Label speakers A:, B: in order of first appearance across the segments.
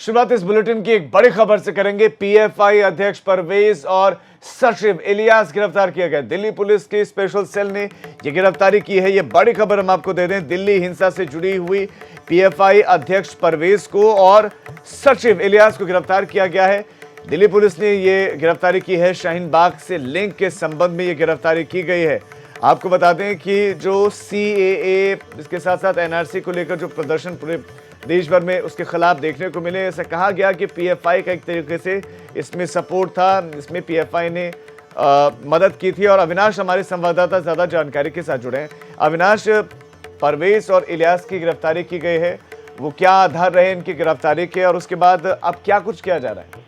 A: शुरुआत इस बुलेटिन की एक बड़ी खबर से करेंगे। पीएफआई अध्यक्ष परवेज और सचिव इलियास गिरफ्तार किए गए। दिल्ली पुलिस की स्पेशल सेल ने यह गिरफ्तारी की है। यह बड़ी खबर हम आपको दे दें। दिल्ली हिंसा से जुड़ी हुई पीएफआई अध्यक्ष परवेज को और सचिव इलियास को गिरफ्तार किया गया है। दिल्ली पुलिस ने यह गिरफ्तारी की है। शाहीन बाग से लिंक के संबंध में यह गिरफ्तारी की गई है। आपको बता दें कि जो सीएए, इसके साथ साथ एनआरसी को लेकर जो प्रदर्शन पूरे देश भर में उसके खिलाफ देखने को मिले, ऐसा कहा गया कि पीएफआई का एक तरीके से इसमें सपोर्ट था, इसमें पीएफआई ने मदद की थी। और अविनाश हमारे संवाददाता ज्यादा जानकारी के साथ जुड़े हैं। अविनाश, परवेज और इलियास की गिरफ्तारी की गई है, वो क्या आधार रहे इनकी गिरफ्तारी के और उसके बाद अब क्या कुछ किया जा रहा है?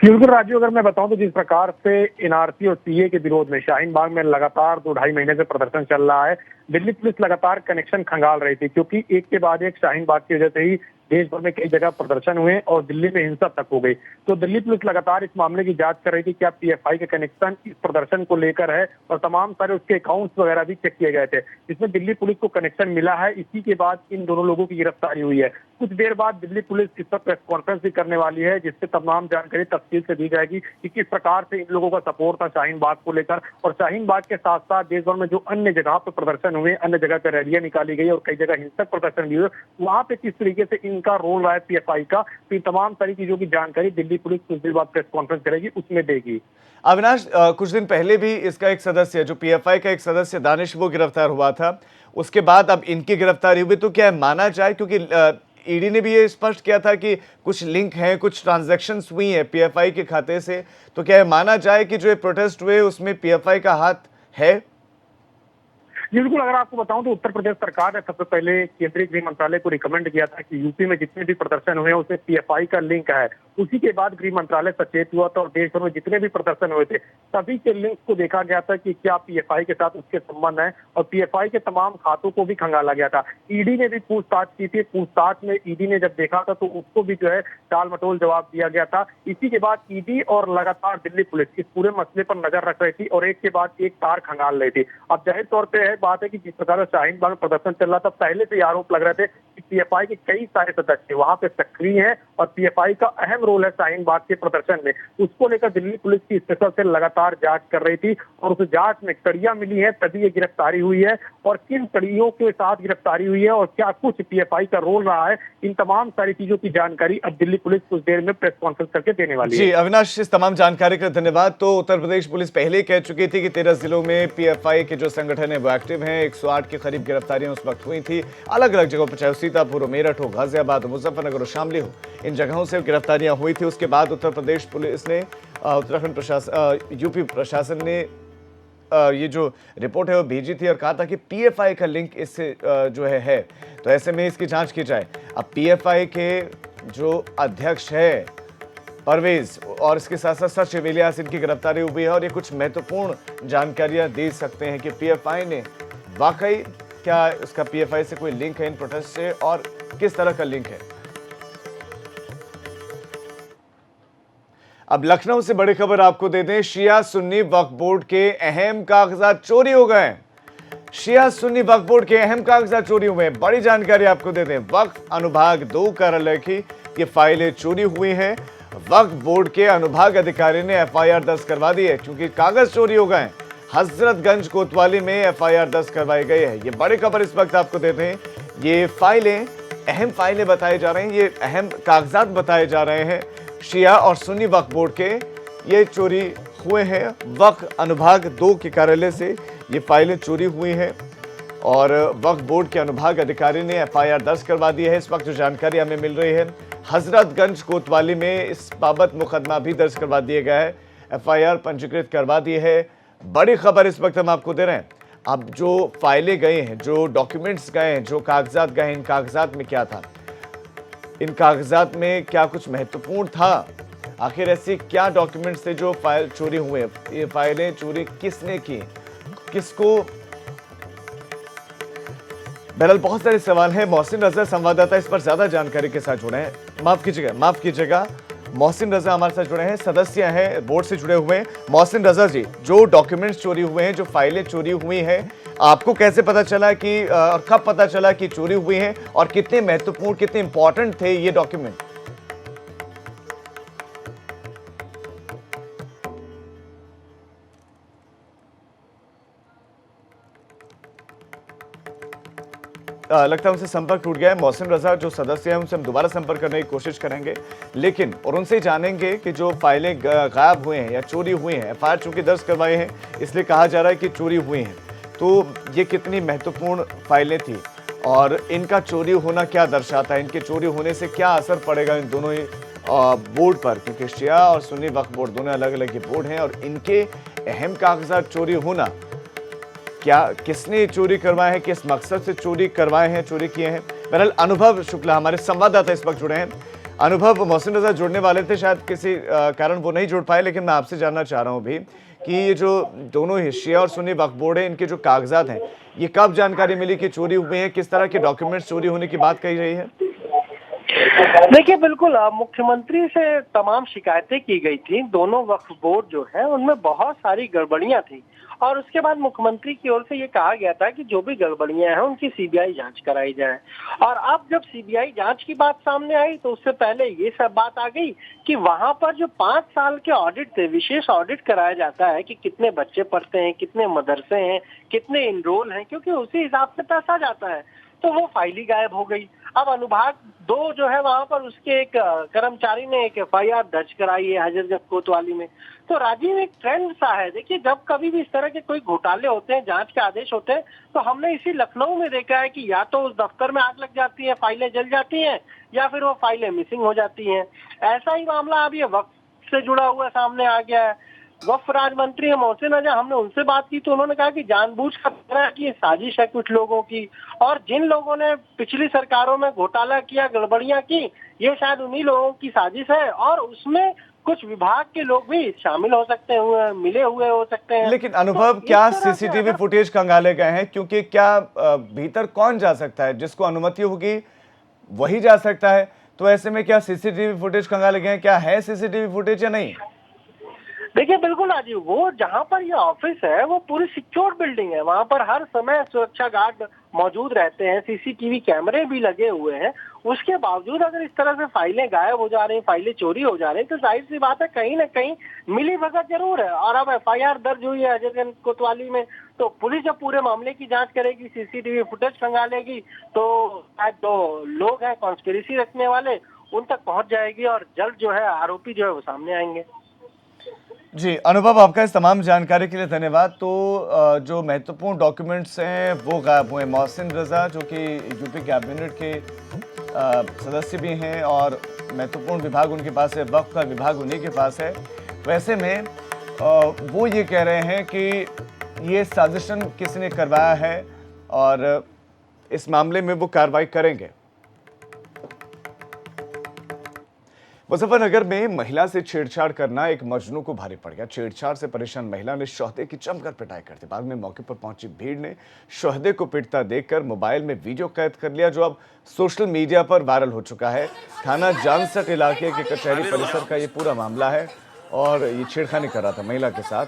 B: बिल्कुल राजू, अगर मैं बताऊं तो जिस प्रकार से एनआरसी और सीए के विरोध में शाहीन बाग में लगातार 2-2.5 महीने से प्रदर्शन चल रहा है, दिल्ली पुलिस लगातार कनेक्शन खंगाल रही थी, क्योंकि एक के बाद एक शाहीन बाग की वजह से ही देश भर में कई जगह प्रदर्शन हुए और दिल्ली में हिंसा तक हो गई। तो दिल्ली पुलिस लगातार इस मामले की जांच कर रही थी, क्या पीएफआई के कनेक्शन इस प्रदर्शन को लेकर है, और तमाम सारे उसके अकाउंट्स वगैरह भी चेक किए गए थे। इसमें दिल्ली पुलिस को कनेक्शन मिला है। इसी के बाद इन दोनों लोगों की गिरफ्तारी हुई है। कुछ देर बाद दिल्ली पुलिस इस पर प्रेस कॉन्फ्रेंस भी करने वाली है, जिससे तमाम जानकारी तफसील से दी जाएगी कि किस प्रकार से इन लोगों का सपोर्ट था शाहीन बाग को लेकर, और शाहीन बाग के साथ साथ देश भर में जो अन्य जगह पर प्रदर्शन हुए, अन्य जगह पर रैलियां निकाली गई और कई जगह हिंसक प्रदर्शन भी हुए, वहां पे किस तरीके से इनका रोल रहा है पीएफआई का। तो तमाम सारी चीजों की जानकारी दिल्ली पुलिस कुछ देर बाद प्रेस कॉन्फ्रेंस करेगी, उसमें देगी।
A: अविनाश, कुछ दिन पहले भी इसका एक सदस्य, जो पीएफआई का एक सदस्य दानिश, वो गिरफ्तार हुआ था। उसके बाद अब इनकी गिरफ्तारी हुई, तो क्या माना जाए, क्योंकि ईडी ने भी ये स्पष्ट किया था कि कुछ लिंक हैं, कुछ ट्रांजैक्शंस हुई हैं पीएफआई के खाते से, तो क्या माना जाए कि जो ये प्रोटेस्ट हुए उसमें पीएफआई का हाथ है?
B: बिल्कुल, अगर आपको बताऊं तो उत्तर प्रदेश सरकार ने सबसे पहले केंद्रीय गृह मंत्रालय को रिकमेंड किया था कि यूपी में जितने भी प्रदर्शन हुए उसमें पीएफआई का लिंक है। उसी के बाद गृह मंत्रालय सचेत हुआ था और देश भर में जितने भी प्रदर्शन हुए थे सभी के लिंक को देखा गया था कि क्या पीएफआई के साथ उसके संबंध है, और पीएफआई के तमाम खातों को भी खंगाला गया था। ईडी ने भी पूछताछ की थी। पूछताछ में ईडी ने जब देखा था तो उसको भी जो है टाल मटोल जवाब दिया गया था। इसी के बाद ईडी और लगातार दिल्ली पुलिस इस पूरे मसले पर नजर रख रही थी और एक के बाद एक तार खंगाल रही थी। अब जाहिर तौर पर बात है कि जिस प्रकार से शाहीन बाग में प्रदर्शन चल रहा था, पहले से आरोप लग रहे थे कि पीएफआई के कई सारे सदस्य वहां पे सक्रिय हैं और पीएफआई का अहम रोल है शाहीन बाग के प्रदर्शन में। उसको लेकर दिल्ली पुलिस की स्पेशल सेल लगातार जांच कर रही थी और उस जांच में कड़ियां मिली है, तभी ये गिरफ्तारी हुई है। और किन कड़ियों के साथ गिरफ्तारी हुई है और क्या कुछ पीएफआई का रोल रहा है, इन तमाम सारी चीजों की जानकारी अब दिल्ली पुलिस कुछ देर में प्रेस कॉन्फ्रेंस करके देने वाली है।
A: जी अविनाश, इस तमाम जानकारी के लिए धन्यवाद। तो उत्तर प्रदेश पुलिस पहले ही कह चुकी थी कि 13 जिलों में पीएफआई के जो संगठन है वो एक्टिव हैं। 108 के करीब गिरफ्तारियां उस वक्त हुई थी, अलग अलग जगहों पर, चाहे सीतापुर हो, मेरठ हो, गाजियाबाद हो, मुजफ्फरनगर हो, शामली हो, इन जगहों से गिरफ्तारियां हुई थी। उसके बाद उत्तर प्रदेश पुलिस ने, उत्तराखंड प्रशासन, यूपी प्रशासन ने ये जो रिपोर्ट है वो भेजी थी और कहा था कि पीएफआई का लिंक इससे जो है, तो ऐसे में इसकी जांच की जाए। अब पीएफआई के जो अध्यक्ष है परवेज और इसके साथ साथ सचिव इलियास, इनकी गिरफ्तारी हुई है और ये कुछ महत्वपूर्ण जानकारियां दे सकते हैं कि पीएफआई ने वाकई, क्या इसका पीएफआई से कोई लिंक है इन प्रोटेस्ट से और किस तरह का लिंक है। अब लखनऊ से बड़ी खबर आपको दे दें। शिया सुन्नी वक्फ बोर्ड के अहम कागजात चोरी हो गए। शिया सुन्नी वक्फ बोर्ड के अहम कागजात चोरी हुए हैं। बड़ी जानकारी आपको दे दें। वक्फ अनुभाग 2 कार्यालय की ये फाइलें चोरी हुई हैं। वक्फ बोर्ड के अनुभाग अधिकारी ने एफआईआर दर्ज करवा दी है क्योंकि कागज चोरी हो गए। हजरतगंज कोतवाली में एफआईआर दर्ज करवाई गई है। ये बड़ी खबर इस वक्त आपको देते हैं। ये फाइलें, अहम फाइलें बताई जा रही हैं, ये अहम कागजात बताए जा रहे हैं। शिया और सुन्नी वक्फ बोर्ड के ये चोरी हुए हैं। वक्फ अनुभाग 2 के कार्यालय से ये फाइलें चोरी हुई हैं और वक्फ बोर्ड के अनुभाग अधिकारी ने एफआईआर दर्ज करवा दी है। इस वक्त जो जानकारी हमें मिल रही है, हजरतगंज कोतवाली में इस बाबत मुकदमा भी दर्ज करवा दिया गया है, एफआईआर पंजीकृत करवा दी है। बड़ी खबर इस वक्त हम आपको दे रहे हैं। अब जो फाइलें गए हैं, जो डॉक्यूमेंट्स गए हैं, जो कागजात गए हैं, इन कागजात में क्या था, इन कागजात में क्या कुछ महत्वपूर्ण था, आखिर ऐसे क्या डॉक्यूमेंट्स थे जो फाइल चोरी हुए, ये फाइलें चोरी किसने की, किसको, बहरहाल बहुत सारे सवाल हैं। मोहसिन रजा संवाददाता इस पर ज्यादा जानकारी के साथ जुड़े हैं। माफ कीजिएगा, मोहसिन रजा हमारे साथ जुड़े हैं, सदस्य हैं, बोर्ड से जुड़े हुए हैं। मोहसिन रजा जी, जो डॉक्यूमेंट्स चोरी हुए हैं, जो फाइलें चोरी हुई हैं, आपको कैसे पता चला कि और कब पता चला कि चोरी हुई हैं और कितने महत्वपूर्ण, कितने इंपॉर्टेंट थे ये डॉक्यूमेंट? लगता है उनसे संपर्क टूट गया है। मोहसिन रजा जो सदस्य हैं उनसे हम दोबारा संपर्क करने की कोशिश करेंगे, लेकिन और उनसे जानेंगे कि जो फाइलें गायब हुए हैं या चोरी हुई हैं, एफआईआर चूंकि दर्ज करवाए हैं इसलिए कहा जा रहा है कि चोरी हुई हैं, तो ये कितनी महत्वपूर्ण फाइलें थी और इनका चोरी होना क्या दर्शाता है, इनके चोरी होने से क्या असर पड़ेगा इन दोनों ही बोर्ड पर, क्योंकि शिया और सुन्नी वक्फ बोर्ड दोनों अलग अलग ये बोर्ड हैं और इनके अहम कागजात चोरी होना, क्या किसने चोरी करवाए हैं, किस मकसद से चोरी करवाए हैं, चोरी किए हैं। बहरहाल अनुभव शुक्ला हमारे संवाददाता इस वक्त जुड़े हैं। अनुभव, मोहसिन रजा जुड़ने वाले थे, शायद किसी कारण वो नहीं जुड़ पाए, लेकिन मैं आपसे जानना चाह रहा हूँ भी कि ये जो दोनों ही शिया और सुन्नी वक्फ बोर्ड है, इनके जो कागजात हैं, ये कब जानकारी मिली कि चोरी हुए हैं, किस तरह के डॉक्यूमेंट्स चोरी होने की बात कही रही है?
C: देखिए, बिल्कुल मुख्यमंत्री से तमाम शिकायतें की गई थी। दोनों वक्फ बोर्ड जो है उनमें बहुत सारी गड़बड़ियां थी और उसके बाद मुख्यमंत्री की ओर से ये कहा गया था कि जो भी गड़बड़ियां हैं उनकी सीबीआई जांच कराई जाए। और अब जब सीबीआई जांच की बात सामने आई तो उससे पहले ये सब बात आ गई कि वहां पर जो 5 साल के ऑडिट थे, विशेष ऑडिट कराया जाता है कि कितने बच्चे पढ़ते हैं, कितने मदरसे हैं, कितने इनरोल हैं, क्योंकि उसी हिसाब से पैसा जाता है, तो वो फाइल ही गायब हो गई। अब अनुभाग 2 जो है वहां पर उसके एक कर्मचारी ने एक एफआईआर दर्ज कराई है हजरतगंज कोतवाली में। तो राजीव, एक ट्रेंड सा है। देखिए, जब कभी भी इस तरह के कोई घोटाले होते हैं, जांच के आदेश होते हैं, तो हमने इसी लखनऊ में देखा है कि या तो उस दफ्तर में आग लग जाती है, फाइलें जल जाती हैं, या फिर वो फाइलें मिसिंग हो जाती हैं। ऐसा ही मामला अब ये वक्फ से जुड़ा हुआ सामने आ गया है। वक्फ राज्य मंत्री है मोहसिन रजा, हमने उनसे बात की तो उन्होंने कहा कि जानबूझकर कर रहा है कि ये साजिश है कुछ लोगों की, और जिन लोगों ने पिछली सरकारों में घोटाला किया, गड़बड़ियां की, ये शायद उन्हीं लोगों की साजिश है और उसमें कुछ विभाग के लोग भी शामिल हो सकते हैं, मिले हुए हो सकते हैं।
A: लेकिन अनुभव, क्या सीसीटीवी फुटेज खंगाले गए हैं? क्योंकि क्या भीतर कौन जा सकता है, जिसको अनुमति होगी वही जा सकता है, तो ऐसे में क्या सीसीटीवी फुटेज खंगाले गए हैं? क्या है सीसीटीवी फुटेज या नहीं?
C: देखिए, बिल्कुल राजीव, वो जहाँ पर ये ऑफिस है वो पूरी सिक्योर बिल्डिंग है। वहाँ पर हर समय सुरक्षा गार्ड मौजूद रहते हैं, सीसीटीवी कैमरे भी लगे हुए हैं। उसके बावजूद अगर इस तरह से फाइलें गायब हो जा रही, फाइलें चोरी हो जा रही, तो जाहिर सी बात है कहीं ना कहीं मिली भगत जरूर है। और अब एफआईआर दर्ज हुई है हजरतगंज कोतवाली में, तो पुलिस जब पूरे मामले की जांच करेगी, सीसीटीवी फुटेज खंगालेगी, तो शायद जो लोग हैं कॉन्स्पिरेसी रखने वाले, उन तक पहुंच जाएगी और जल्द जो है आरोपी जो है वो सामने आएंगे।
A: जी अनुभव, आपका इस तमाम जानकारी के लिए धन्यवाद। तो जो महत्वपूर्ण डॉक्यूमेंट्स हैं वो गायब हुए। मोहसिन रजा जो कि यूपी कैबिनेट के सदस्य भी हैं और महत्वपूर्ण विभाग उनके पास है, वक्फ का विभाग उन्हीं के पास है। वैसे में वो ये कह रहे हैं कि ये साजिशन किसने करवाया है और इस मामले में वो कार्रवाई करेंगे। मुजफ्फरनगर में महिला से छेड़छाड़ करना एक मजनू को भारी पड़ गया। छेड़छाड़ से परेशान महिला ने शोहदे की जमकर पिटाई कर दी। बाद में मौके पर पहुंची भीड़ ने शोहदे को पिटता देखकर मोबाइल में वीडियो कैद कर लिया, जो अब सोशल मीडिया पर वायरल हो चुका है। थाना जानसठ इलाके के कचहरी परिसर का ये पूरा मामला है और ये छेड़खानी कर रहा था महिला के साथ।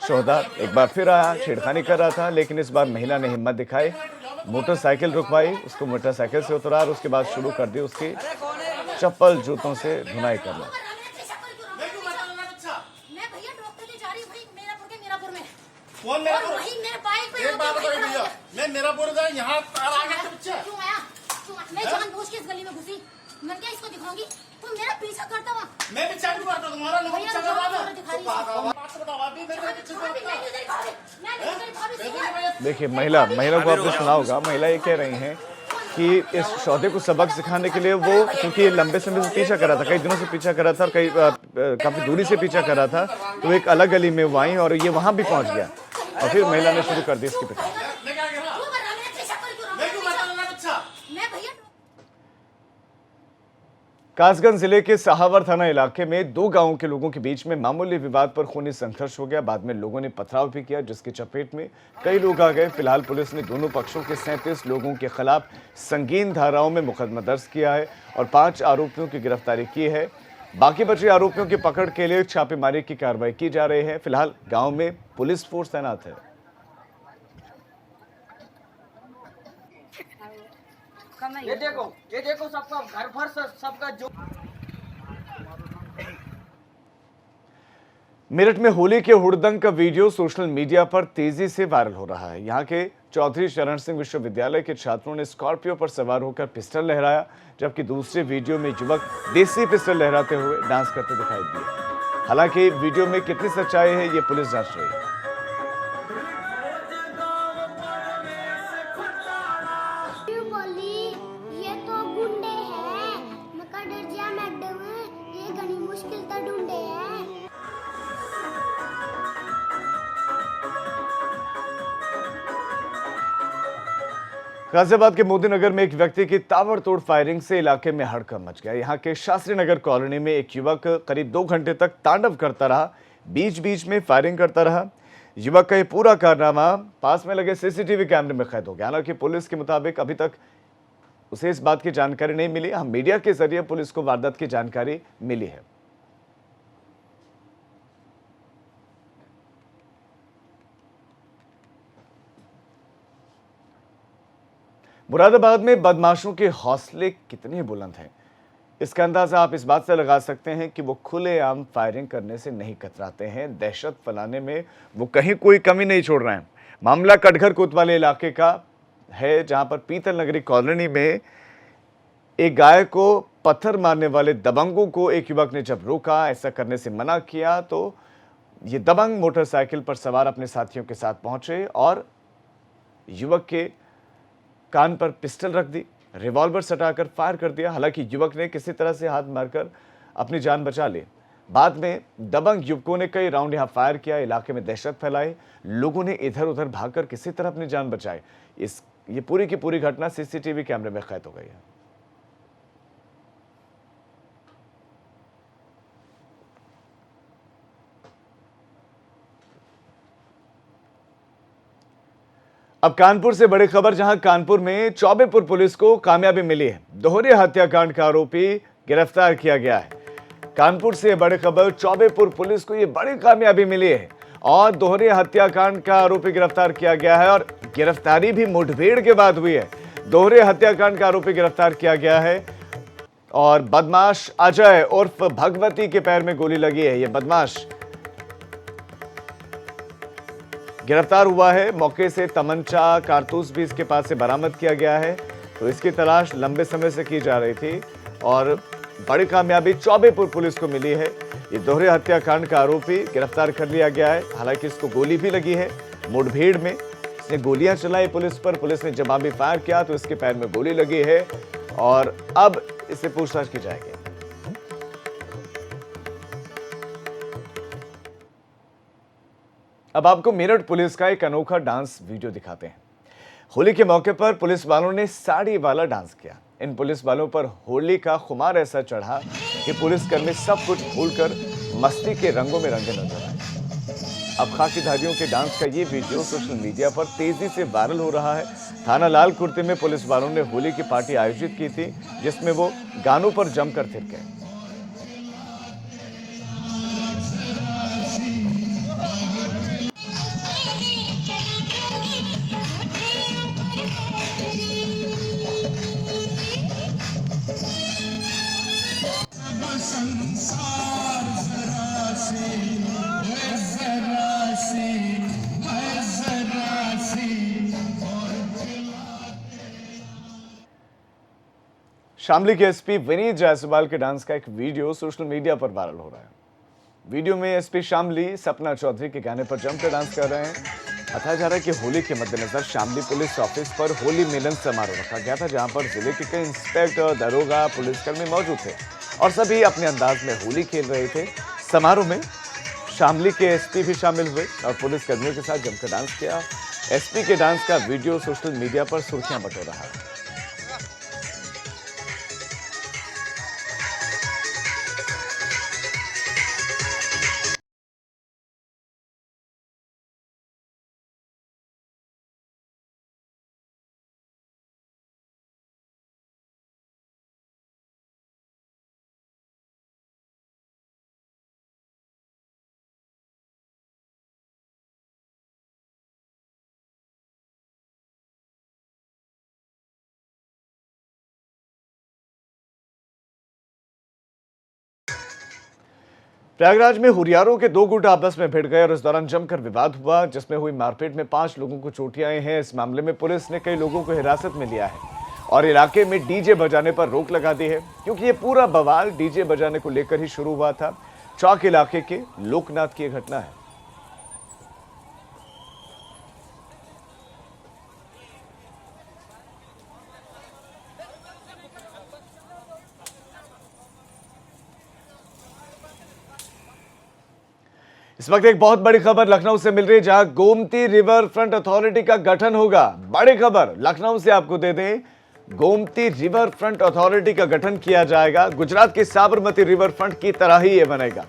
A: शोहदा एक बार फिर आया, छेड़खानी कर रहा था, लेकिन इस बार महिला ने हिम्मत दिखाई, मोटरसाइकिल रुकवाई, उसको मोटरसाइकिल से उतरा और उसके बाद शुरू कर दी उसकी चप्पल जूतों से धुनाई करना।
D: मैं क्या इसको दिखाऊंगी? तुम मेरा पीछा करता हुआ,
E: मैं पीछा क्यों करता हूं? तुम्हारा लोग पीछा कर रहा है।
A: देखिए महिला को आपने सुना होगा, महिला ये कह रही हैं कि इस शोहदे को सबक सिखाने के लिए वो, क्योंकि लंबे समय से पीछा कर रहा था, कई दिनों से पीछा कर रहा था और कई काफी दूरी से पीछा कर रहा था, तो एक अलग गली में वो आई और ये वहां भी पहुंच गया और फिर महिला ने शुरू कर दी इसकी पिटाई। कासगंज जिले के सहावर थाना इलाके में 2 गांवों के लोगों के बीच में मामूली विवाद पर खूनी संघर्ष हो गया। बाद में लोगों ने पथराव भी किया, जिसकी चपेट में कई लोग आ गए। फिलहाल पुलिस ने दोनों पक्षों के 37 लोगों के खिलाफ संगीन धाराओं में मुकदमा दर्ज किया है और 5 आरोपियों की गिरफ्तारी की है। बाकी बचे आरोपियों की पकड़ के लिए छापेमारी की कार्रवाई की जा रही है। फिलहाल गाँव में पुलिस फोर्स तैनात है।
F: ये देखो सबका घर भर सबका जो
A: मेरठ में होली के हुड़दंग का वीडियो सोशल मीडिया पर तेजी से वायरल हो रहा है। यहाँ के चौधरी चरण सिंह विश्वविद्यालय के छात्रों ने स्कॉर्पियो पर सवार होकर पिस्टल लहराया, जबकि दूसरे वीडियो में युवक देसी पिस्टल लहराते हुए डांस करते दिखाई दिए। हालांकि वीडियो में कितनी सच्चाई है, ये पुलिस जांच रही है।
D: बोली ये तो गुंडे हैं, मैं का डर जा मैडम, ये घनी मुश्किल तो ढूंढे हैं।
A: गाजियाबाद के मोदीनगर में एक व्यक्ति की ताबड़तोड़ फायरिंग से इलाके में हड़कंप मच गया। यहाँ के शास्त्री नगर कॉलोनी में एक युवक करीब 2 घंटे तक तांडव करता रहा, बीच बीच में फायरिंग करता रहा। युवक का ये पूरा कारनामा पास में लगे सीसीटीवी कैमरे में कैद हो गया। हालांकि पुलिस के मुताबिक अभी तक उसे इस बात की जानकारी नहीं मिली। हम मीडिया के जरिए पुलिस को वारदात की जानकारी मिली है। मुरादाबाद में बदमाशों के हौसले कितने बुलंद हैं, इसका अंदाजा आप इस बात से लगा सकते हैं कि वो खुलेआम फायरिंग करने से नहीं कतराते हैं। दहशत फैलाने में वो कहीं कोई कमी नहीं छोड़ रहे हैं। मामला कटघर कोतवाली इलाके का है, जहां पर पीतल नगरी कॉलोनी में एक गाय को पत्थर मारने वाले दबंगों को एक युवक ने जब रोका, ऐसा करने से मना किया, तो ये दबंग मोटरसाइकिल पर सवार अपने साथियों के साथ पहुंचे और युवक के कान पर पिस्टल रख दी, रिवॉल्वर सटाकर फायर कर दिया। हालांकि युवक ने किसी तरह से हाथ मारकर अपनी जान बचा ली। बाद में दबंग युवकों ने कई राउंड यहां फायर किया, इलाके में दहशत फैलाई, लोगों ने इधर उधर भागकर किसी तरह अपनी जान बचाई। ये पूरी की पूरी घटना सीसीटीवी कैमरे में कैद हो गई है। अब कानपुर से बड़ी खबर, जहां कानपुर में चौबेपुर पुलिस को कामयाबी मिली है। दोहरे हत्याकांड का आरोपी गिरफ्तार किया गया है। कानपुर से बड़ी खबर, चौबेपुर पुलिस को यह बड़ी कामयाबी मिली है और दोहरे हत्याकांड का आरोपी गिरफ्तार किया गया है और गिरफ्तारी भी मुठभेड़ के बाद हुई है। दोहरे हत्याकांड का आरोपी गिरफ्तार किया गया है और बदमाश अजय उर्फ भगवती के पैर में गोली लगी है। यह बदमाश गिरफ्तार हुआ है। मौके से तमंचा, कारतूस भी इसके पास से बरामद किया गया है। तो इसकी तलाश लंबे समय से की जा रही थी और बड़ी कामयाबी चौबेपुर पुलिस को मिली है। ये दोहरे हत्याकांड का आरोपी गिरफ्तार कर लिया गया है। हालांकि इसको गोली भी लगी है मुठभेड़ में। इसने गोलियां चलाई पुलिस पर, पुलिस ने जवाबी फायर किया तो इसके पैर में गोली लगी है और अब इससे पूछताछ की जाएगी। अब आपको मेरठ पुलिस का एक अनोखा डांस वीडियो दिखाते हैं। होली के मौके पर पुलिस वालों ने साड़ी वाला डांस किया। इन पुलिस वालों पर होली का खुमार ऐसा चढ़ा कि पुलिसकर्मी सब कुछ भूलकर मस्ती के रंगों में रंगे नजर आए। अब खाकीधारियों के डांस का ये वीडियो सोशल मीडिया पर तेजी से वायरल हो रहा है। थाना लाल कुर्ते में पुलिस वालों ने होली की पार्टी आयोजित की थी, जिसमें वो गानों पर जमकर थिरके। शामली के एसपी विनीत जायसवाल के डांस का एक वीडियो सोशल मीडिया पर वायरल हो रहा है। वीडियो में एसपी शामली सपना चौधरी के गाने पर जमकर डांस कर रहे हैं। बताया जा रहा है कि होली के मद्देनजर शामली पुलिस ऑफिस पर होली मिलन समारोह रखा गया था, जहां पर जिले के कई इंस्पेक्टर, दरोगा, पुलिसकर्मी मौजूद थे और सभी अपने अंदाज में होली खेल रहे थे। समारोह में शामली के एसपी भी शामिल हुए और पुलिसकर्मियों के साथ जमकर डांस किया। एसपी के डांस का वीडियो सोशल मीडिया पर सुर्खियां बटोर रहा है। प्रयागराज में हुरियारों के दो गुट आपस में भिड़ गए और इस दौरान जमकर विवाद हुआ, जिसमें हुई मारपीट में 5 लोगों को चोटें आई हैं। इस मामले में पुलिस ने कई लोगों को हिरासत में लिया है और इलाके में डीजे बजाने पर रोक लगा दी है, क्योंकि ये पूरा बवाल डीजे बजाने को लेकर ही शुरू हुआ था। चौक इलाके के लोकनाथ की घटना है। इस वक्त एक बहुत बड़ी खबर लखनऊ से मिल रही है, जहां गोमती रिवर फ्रंट अथॉरिटी का गठन होगा। बड़ी खबर लखनऊ से आपको दे दें, गोमती रिवर फ्रंट अथॉरिटी का गठन किया जाएगा। गुजरात की साबरमती रिवर फ्रंट की तरह ही ये बनेगा।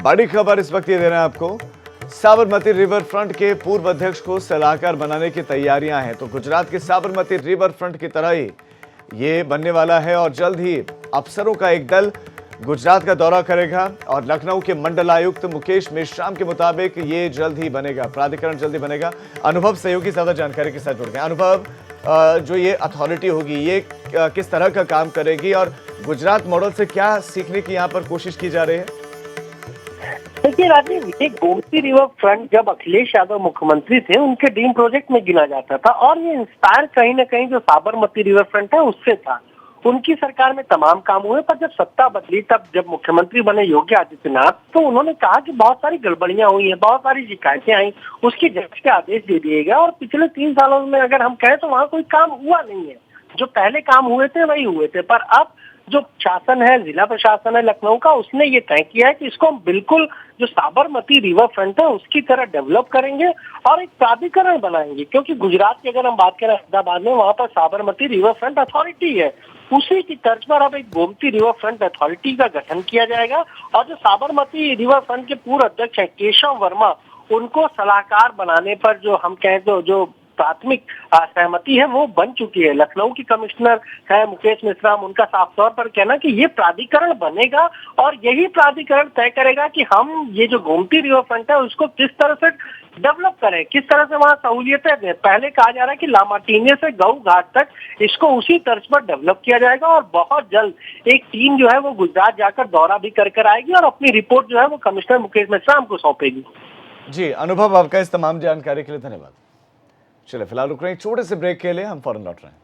A: बड़ी खबर इस वक्त ये दे रहे हैं आपको, साबरमती रिवर फ्रंट के पूर्व अध्यक्ष को सलाहकार बनाने की तैयारियां हैं। तो गुजरात की साबरमती रिवर फ्रंट की तरह ही ये बनने वाला है और जल्द ही अफसरों का एक दल गुजरात का दौरा करेगा। और लखनऊ के मंडलायुक्त मुकेश मेश्राम के मुताबिक ये जल्द ही बनेगा, प्राधिकरण जल्द ही बनेगा। अनुभव सहयोगी ज्यादा जानकारी के साथ जुड़ गए। अनुभव, जो ये अथॉरिटी होगी ये किस तरह का काम करेगी और गुजरात मॉडल से क्या सीखने की यहाँ पर कोशिश की जा रही है?
C: देखिए राजीव, ये गोमती रिवर फ्रंट जब अखिलेश यादव मुख्यमंत्री थे उनके ड्रीम प्रोजेक्ट में गिना जाता था और ये इंस्पायर कहीं ना कहीं जो साबरमती रिवर फ्रंट है उससे था। उनकी सरकार में तमाम काम हुए, पर जब सत्ता बदली तब जब मुख्यमंत्री बने योगी आदित्यनाथ तो उन्होंने कहा कि बहुत सारी गड़बड़ियां हुई हैं, बहुत सारी शिकायतें आई, उसकी जांच के आदेश दे दिए गए और पिछले 3 सालों में अगर हम कहें तो वहाँ कोई काम हुआ नहीं है। जो पहले काम हुए थे वही हुए थे, पर अब जो शासन है, जिला प्रशासन है लखनऊ का, उसने ये तय किया है कि इसको हम बिल्कुल जो साबरमती रिवर फ्रंट है उसकी तरह डेवलप करेंगे और एक प्राधिकरण बनाएंगे। क्योंकि गुजरात की अगर हम बात करें अहमदाबाद में, वहाँ पर साबरमती रिवर फ्रंट अथॉरिटी है, उसी की तर्ज पर अब एक गोमती रिवर फ्रंट अथॉरिटी का गठन किया जाएगा। और जो साबरमती रिवर फ्रंट के पूर्व अध्यक्ष है केशव वर्मा, उनको सलाहकार बनाने पर जो हम कहें तो जो प्राथमिक सहमति है वो बन चुकी है। लखनऊ की कमिश्नर है मुकेश मेश्राम, उनका साफ तौर पर कहना कि ये प्राधिकरण बनेगा और यही प्राधिकरण तय करेगा कि हम ये जो गोमती रिवर फ्रंट है उसको किस तरह से डेवलप करें, किस तरह से वहाँ सहूलियतें दें। पहले कहा जा रहा है कि लामाटीने से गऊ घाट तक इसको उसी तर्ज पर डेवलप किया जाएगा और बहुत जल्द एक टीम जो है वो गुजरात जाकर दौरा भी कर आएगी और अपनी रिपोर्ट जो है वो कमिश्नर मुकेश मेश्राम को सौंपेगी।
A: जी अनुभव, आपका इस तमाम जानकारी के लिए धन्यवाद। चलिए फिलहाल रुक रहे हैं छोटे से ब्रेक के लिए, हम फौरन लौट रहे हैं।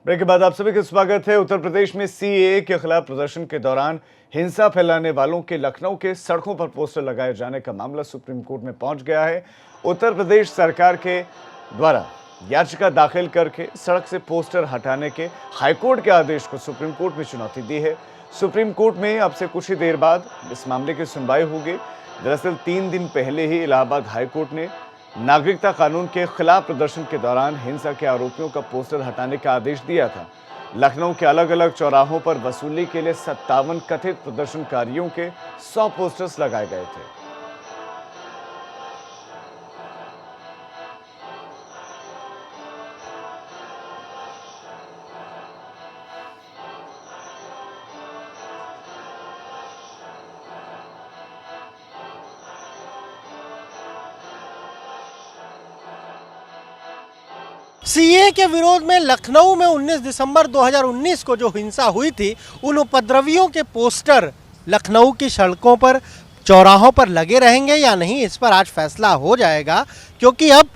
A: ब्रेक के बाद आप सभी का स्वागत है। उत्तर प्रदेश में सीएए के खिलाफ प्रदर्शन के दौरान हिंसा फैलाने वालों के लखनऊ के सड़कों पर पोस्टर लगाए जाने का मामला सुप्रीम कोर्ट में पहुंच गया है। उत्तर प्रदेश सरकार के द्वारा याचिका दाखिल करके सड़क से पोस्टर हटाने के हाईकोर्ट के आदेश को सुप्रीम कोर्ट में चुनौती दी है। सुप्रीम कोर्ट में अब से कुछ ही देर बाद इस मामले की सुनवाई होगी। दरअसल 3 दिन पहले ही इलाहाबाद हाईकोर्ट ने नागरिकता कानून के खिलाफ प्रदर्शन के दौरान हिंसा के आरोपियों का पोस्टर हटाने का आदेश दिया था। लखनऊ के अलग अलग चौराहों पर वसूली के लिए 57 कथित प्रदर्शनकारियों के 100 पोस्टर्स लगाए गए थे।
G: सीए के विरोध में लखनऊ में 19 दिसंबर 2019 को जो हिंसा हुई थी, उन उपद्रवियों के पोस्टर लखनऊ की सड़कों पर, चौराहों पर लगे रहेंगे या नहीं, इस पर आज फैसला हो जाएगा। क्योंकि अब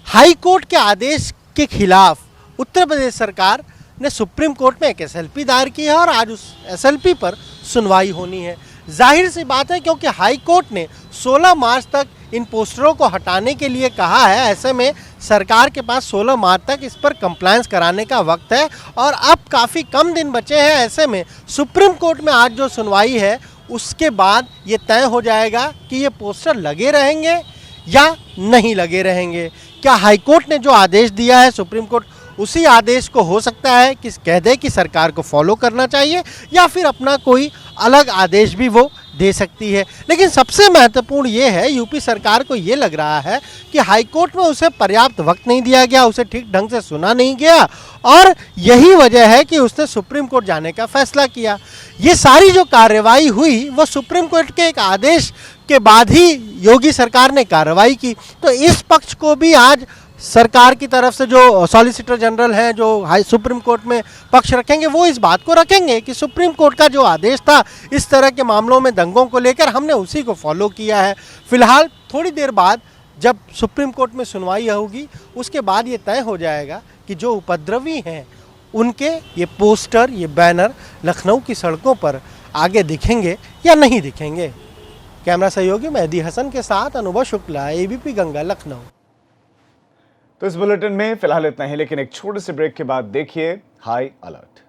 G: हाई कोर्ट के आदेश के खिलाफ उत्तर प्रदेश सरकार ने सुप्रीम कोर्ट में एक एसएलपी दायर की है और आज उस एसएलपी पर सुनवाई होनी है। जाहिर सी बात है, क्योंकि हाई कोर्ट ने 16 मार्च तक इन पोस्टरों को हटाने के लिए कहा है। ऐसे में सरकार के पास 16 मार्च तक इस पर कंप्लायंस कराने का वक्त है और अब काफ़ी कम दिन बचे हैं। ऐसे में सुप्रीम कोर्ट में आज जो सुनवाई है उसके बाद ये तय हो जाएगा कि ये पोस्टर लगे रहेंगे या नहीं लगे रहेंगे। क्या हाई कोर्ट ने जो आदेश दिया है, सुप्रीम कोर्ट उसी आदेश को हो सकता है कि कह दे कि सरकार को फॉलो करना चाहिए, या फिर अपना कोई अलग आदेश भी वो दे सकती है। लेकिन सबसे महत्वपूर्ण ये है, यूपी सरकार को ये लग रहा है कि हाईकोर्ट में उसे पर्याप्त वक्त नहीं दिया गया, उसे ठीक ढंग से सुना नहीं गया और यही वजह है कि उसने सुप्रीम कोर्ट जाने का फैसला किया। ये सारी जो कार्रवाई हुई वो सुप्रीम कोर्ट के एक आदेश के बाद ही योगी सरकार ने कार्रवाई की। तो इस पक्ष को भी आज सरकार की तरफ से जो सॉलिसिटर जनरल हैं, जो हाई सुप्रीम कोर्ट में पक्ष रखेंगे, वो इस बात को रखेंगे कि सुप्रीम कोर्ट का जो आदेश था इस तरह के मामलों में दंगों को लेकर, हमने उसी को फॉलो किया है। फिलहाल थोड़ी देर बाद जब सुप्रीम कोर्ट में सुनवाई होगी उसके बाद ये तय हो जाएगा कि जो उपद्रवी हैं उनके ये पोस्टर, ये बैनर लखनऊ की सड़कों पर आगे दिखेंगे या नहीं दिखेंगे। कैमरा सहयोगी मेहदी हसन के साथ अनुभव शुक्ला, एबीपी गंगा, लखनऊ।
A: तो इस बुलेटिन में फिलहाल इतना ही, लेकिन एक छोटे से ब्रेक के बाद देखिए हाई अलर्ट।